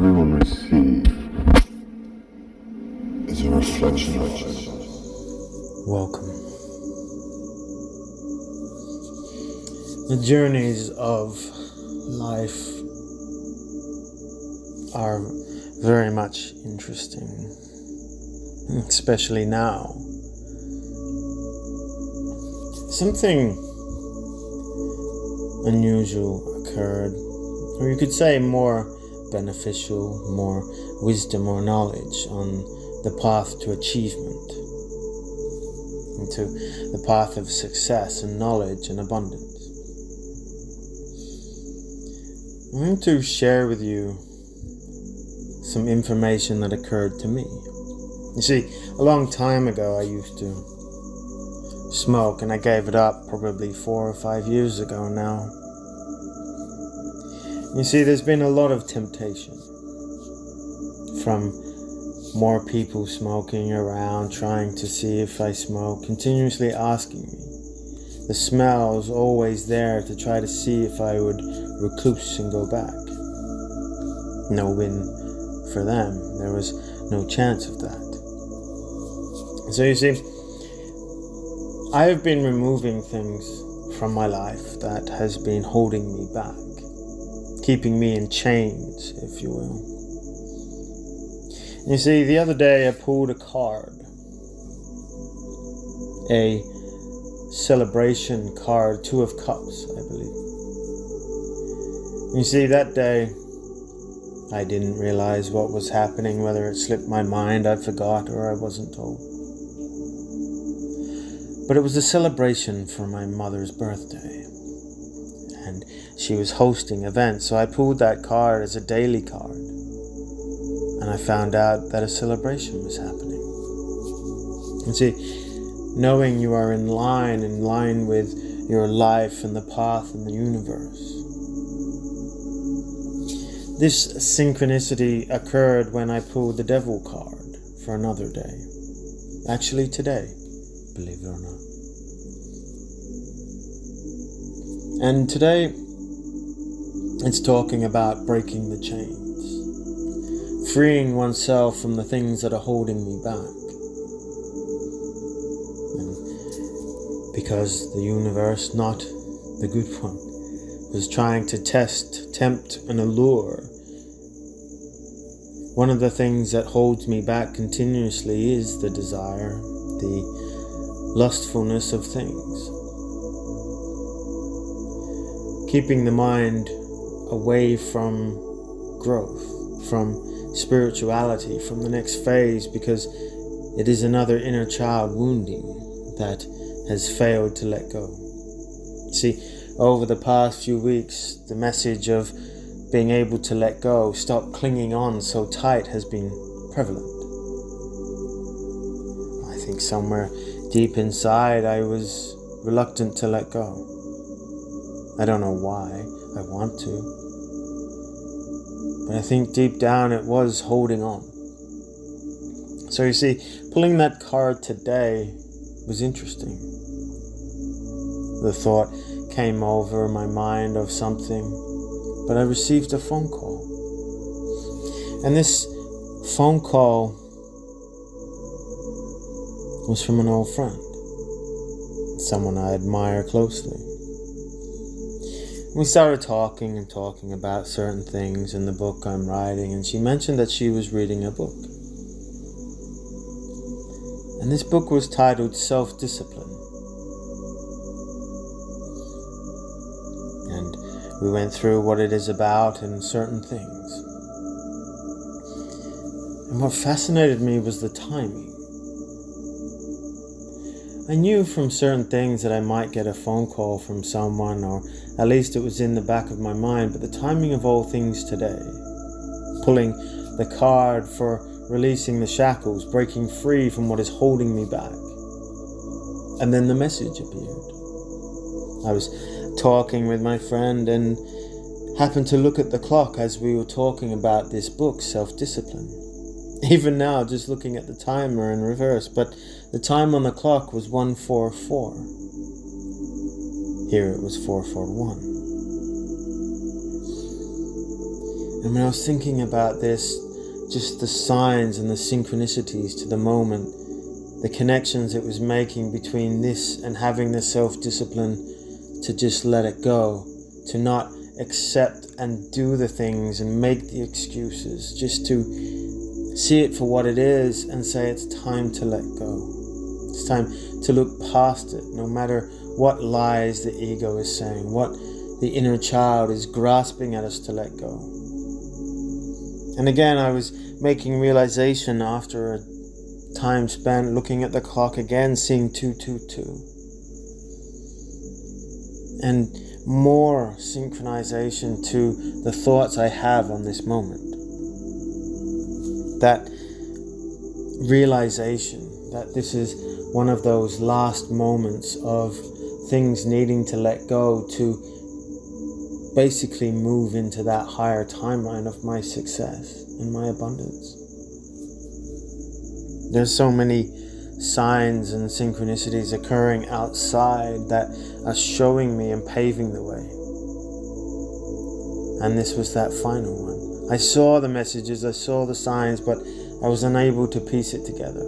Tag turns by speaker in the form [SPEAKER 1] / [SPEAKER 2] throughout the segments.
[SPEAKER 1] everyone receive is a reflection of us.
[SPEAKER 2] Welcome. The journeys of life are very much interesting, especially now. Something unusual occurred, or you could say more beneficial, more wisdom or knowledge on the path to achievement, into the path of success and knowledge and abundance. I'm going to share with you some information that occurred to me. You see, a long time ago I used to smoke, and I gave it up probably 4 or 5 years ago now. You see, there's been a lot of temptation from more people smoking around, trying to see if I smoke, continuously asking me. The smell's always there to try to see if I would recluse and go back. No win for them. There was no chance of that. So you see, I have been removing things from my life that has been holding me back, keeping me in chains, if you will. You see, the other day I pulled a card, a celebration card, 2 of Cups, I believe. You see, that day I didn't realize what was happening, whether it slipped my mind, I forgot, or I wasn't told. But it was a celebration for my mother's birthday, and she was hosting events, so I pulled that card as a daily card, and I found out that a celebration was happening. You see, knowing you are in line with your life and the path and the universe. This synchronicity occurred when I pulled the Devil card for another day. Actually today, believe it or not. And today, it's talking about breaking the chains, freeing oneself from the things that are holding me back. And because the universe, not the good one, was trying to test, tempt, and allure, one of the things that holds me back continuously is the desire, the lustfulness of things. Keeping the mind away from growth, from spirituality, from the next phase, because it is another inner child wounding that has failed to let go. See, over the past few weeks, the message of being able to let go, stop clinging on so tight, has been prevalent. I think somewhere deep inside I was reluctant to let go. I don't know why. I want to. But I think deep down it was holding on. So you see, pulling that card today was interesting. The thought came over my mind of something, but I received a phone call. And this phone call was from an old friend, someone I admire closely. We started talking about certain things in the book I'm writing, and she mentioned that she was reading a book. And this book was titled Self-Discipline. And we went through what it is about and certain things. And what fascinated me was the timing. I knew from certain things that I might get a phone call from someone, or at least it was in the back of my mind, but the timing of all things today, pulling the card for releasing the shackles, breaking free from what is holding me back. And then the message appeared. I was talking with my friend and happened to look at the clock as we were talking about this book, Self-Discipline. Even now, just looking at the timer in reverse, but the time on the clock was 1:44. Here it was 4:41. And when I was thinking about this, just the signs and the synchronicities to the moment, the connections it was making between this and having the self-discipline to just let it go, to not accept and do the things and make the excuses, just to see it for what it is and say it's time to let go. It's time to look past it, no matter what lies the ego is saying, what the inner child is grasping at us to let go. And again, I was making realization after a time spent looking at the clock again, seeing 222. And more synchronization to the thoughts I have on this moment. That realization that this is one of those last moments of things needing to let go to basically move into that higher timeline of my success and my abundance. There's so many signs and synchronicities occurring outside that are showing me and paving the way. And this was that final one. I saw the messages, I saw the signs, but I was unable to piece it together.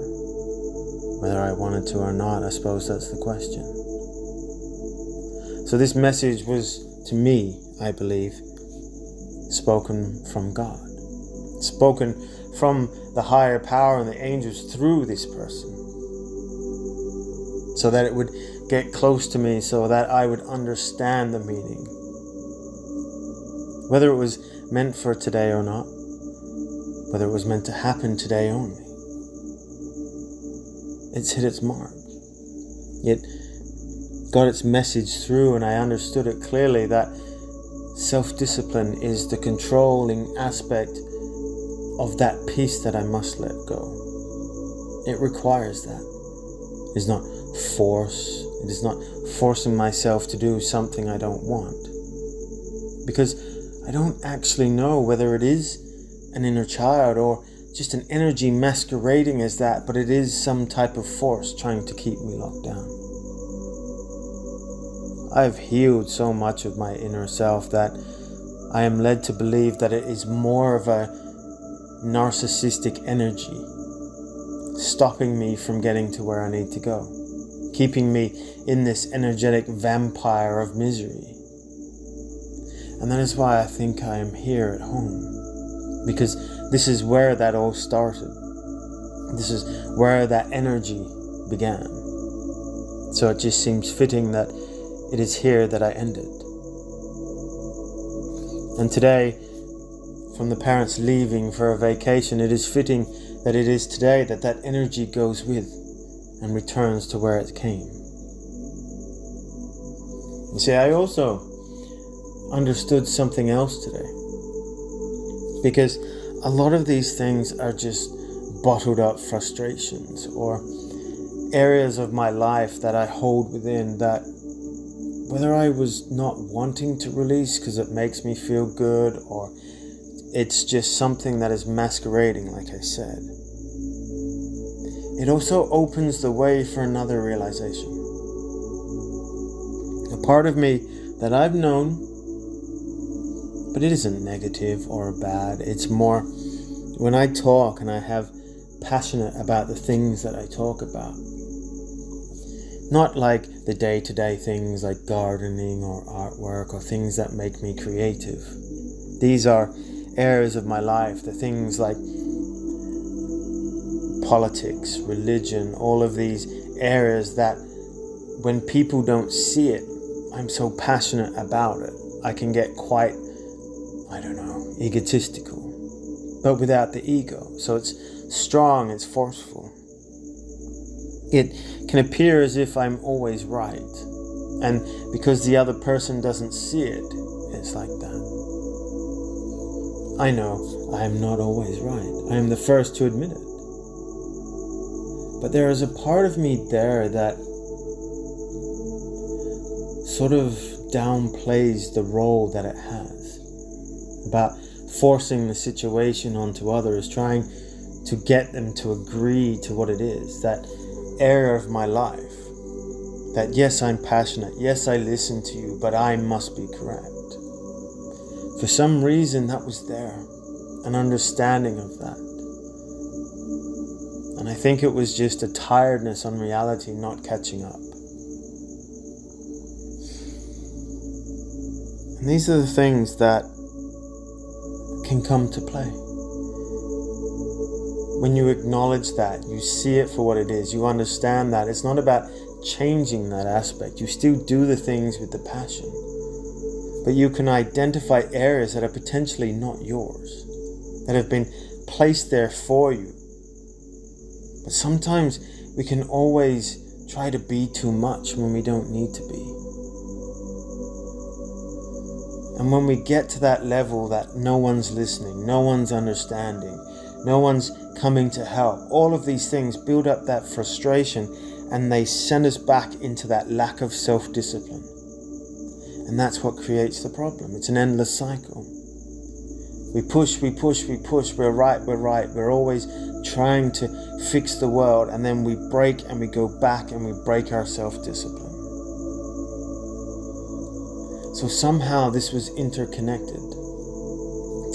[SPEAKER 2] Whether I wanted to or not, I suppose that's the question. So this message was, to me, I believe, spoken from God. Spoken from the higher power and the angels through this person. So that it would get close to me, so that I would understand the meaning. Whether it was meant for today or not, whether it was meant to happen today only, it's hit its mark. It got its message through, and I understood it clearly that self-discipline is the controlling aspect of that piece that I must let go. It requires that. It is not force. It is not forcing myself to do something I don't want. Because I don't actually know whether it is an inner child or just an energy masquerading as that, but it is some type of force trying to keep me locked down. I've healed so much of my inner self that I am led to believe that it is more of a narcissistic energy, stopping me from getting to where I need to go, keeping me in this energetic vampire of misery. And that is why I think I am here at home, because this is where that all started. This is where that energy began. So it just seems fitting that it is here that I ended. And today, from the parents leaving for a vacation, it is fitting that it is today that that energy goes with and returns to where it came. You see, I also understood something else today, because a lot of these things are just bottled up frustrations or areas of my life that I hold within that, whether I was not wanting to release because it makes me feel good, or it's just something that is masquerading, like I said, it also opens the way for another realization. A part of me that I've known, but it isn't negative or bad. It's more when I talk and I have passionate about the things that I talk about. Not like the day-to-day things like gardening or artwork or things that make me creative. These are areas of my life, the things like politics, religion, all of these areas that when people don't see it, I'm so passionate about it. I can get quite, egotistical, but without the ego. So it's strong, it's forceful. It can appear as if I'm always right. And because the other person doesn't see it, it's like that. I know I am not always right. I am the first to admit it. But there is a part of me there that sort of downplays the role that it has, about forcing the situation onto others, trying to get them to agree to what it is, that area of my life, that yes, I'm passionate, yes, I listen to you, but I must be correct. For some reason that was there, an understanding of that. And I think it was just a tiredness on reality not catching up. And these are the things that can come to play. When you acknowledge that, you see it for what it is, you understand that it's not about changing that aspect. You still do the things with the passion, but you can identify areas that are potentially not yours, that have been placed there for you. But sometimes we can always try to be too much when we don't need to be. And when we get to that level that no one's listening, no one's understanding, no one's coming to help, all of these things build up that frustration, and they send us back into that lack of self-discipline. And that's what creates the problem. It's an endless cycle. We push, we're right, we're always trying to fix the world, and then we break and we go back and we break our self-discipline. So somehow this was interconnected.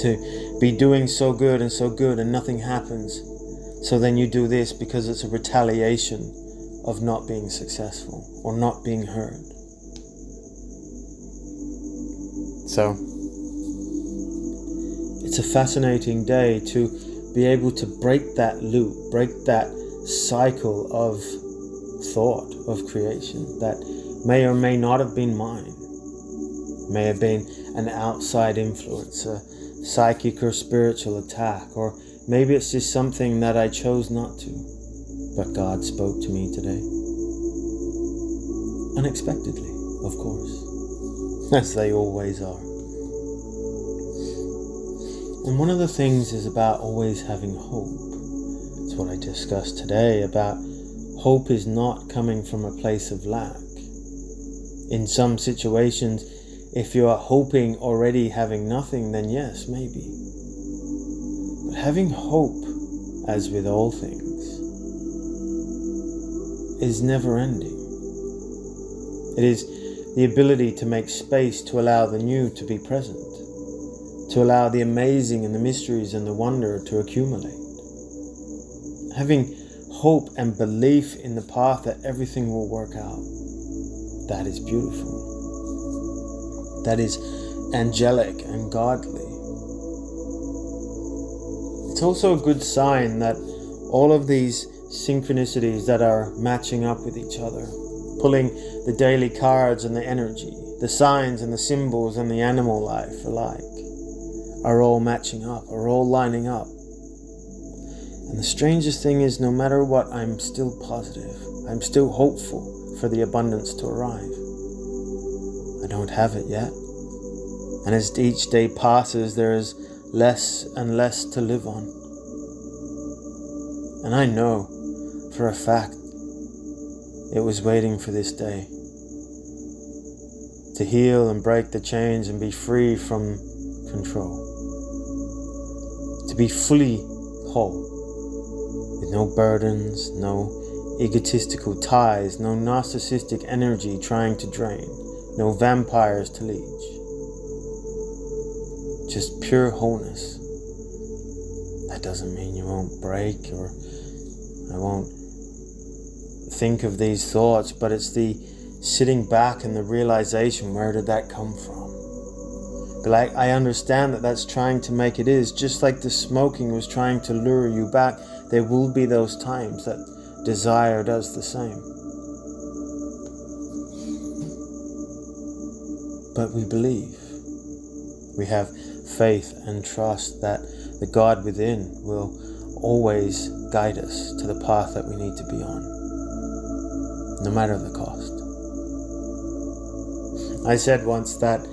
[SPEAKER 2] To be doing so good and nothing happens. So then you do this because it's a retaliation of not being successful or not being heard. So it's a fascinating day to be able to break that loop, break that cycle of thought, of creation that may or may not have been mine, may have been an outside influence, a psychic or spiritual attack, or maybe it's just something that I chose not to, but God spoke to me today. Unexpectedly, of course, as they always are. And one of the things is about always having hope. It's what I discussed today about hope is not coming from a place of lack. In some situations, if you are hoping already having nothing, then yes, maybe. But having hope, as with all things, is never ending. It is the ability to make space to allow the new to be present, to allow the amazing and the mysteries and the wonder to accumulate. Having hope and belief in the path that everything will work out, that is beautiful. That is angelic and godly. It's also a good sign that all of these synchronicities that are matching up with each other, pulling the daily cards and the energy, the signs and the symbols and the animal life alike, are all matching up, are all lining up. And the strangest thing is, no matter what, I'm still positive. I'm still hopeful for the abundance to arrive. I don't have it yet. And as each day passes, there is less and less to live on. And I know for a fact it was waiting for this day to heal and break the chains and be free from control. To be fully whole, with no burdens, no egotistical ties, no narcissistic energy trying to drain, no vampires to leech. Just pure wholeness. That doesn't mean you won't break or I won't think of these thoughts, but it's the sitting back and the realization, where did that come from? But I understand that that's trying to make it is, just like the smoking was trying to lure you back. There will be those times that desire does the same. But we believe. We have faith and trust that the God within will always guide us to the path that we need to be on, no matter the cost. I said once that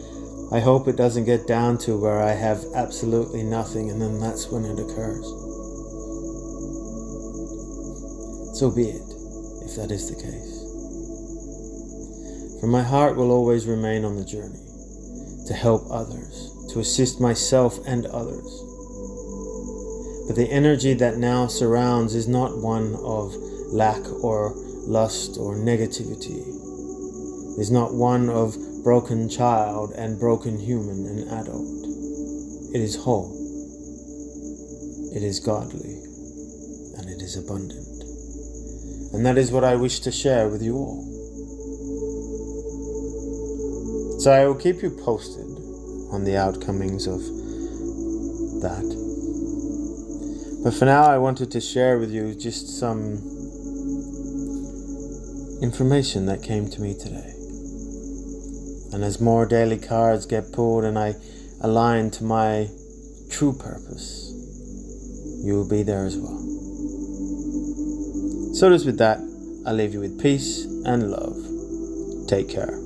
[SPEAKER 2] I hope it doesn't get down to where I have absolutely nothing and then that's when it occurs. So be it, if that is the case. For my heart will always remain on the journey to help others, to assist myself and others. But the energy that now surrounds is not one of lack or lust or negativity. It is not one of broken child and broken human and adult. It is whole, it is godly, and it is abundant. And that is what I wish to share with you all. So I will keep you posted on the outcomings of that. But for now, I wanted to share with you just some information that came to me today. And as more daily cards get pulled and I align to my true purpose, you will be there as well. So just with that, I leave you with peace and love. Take care.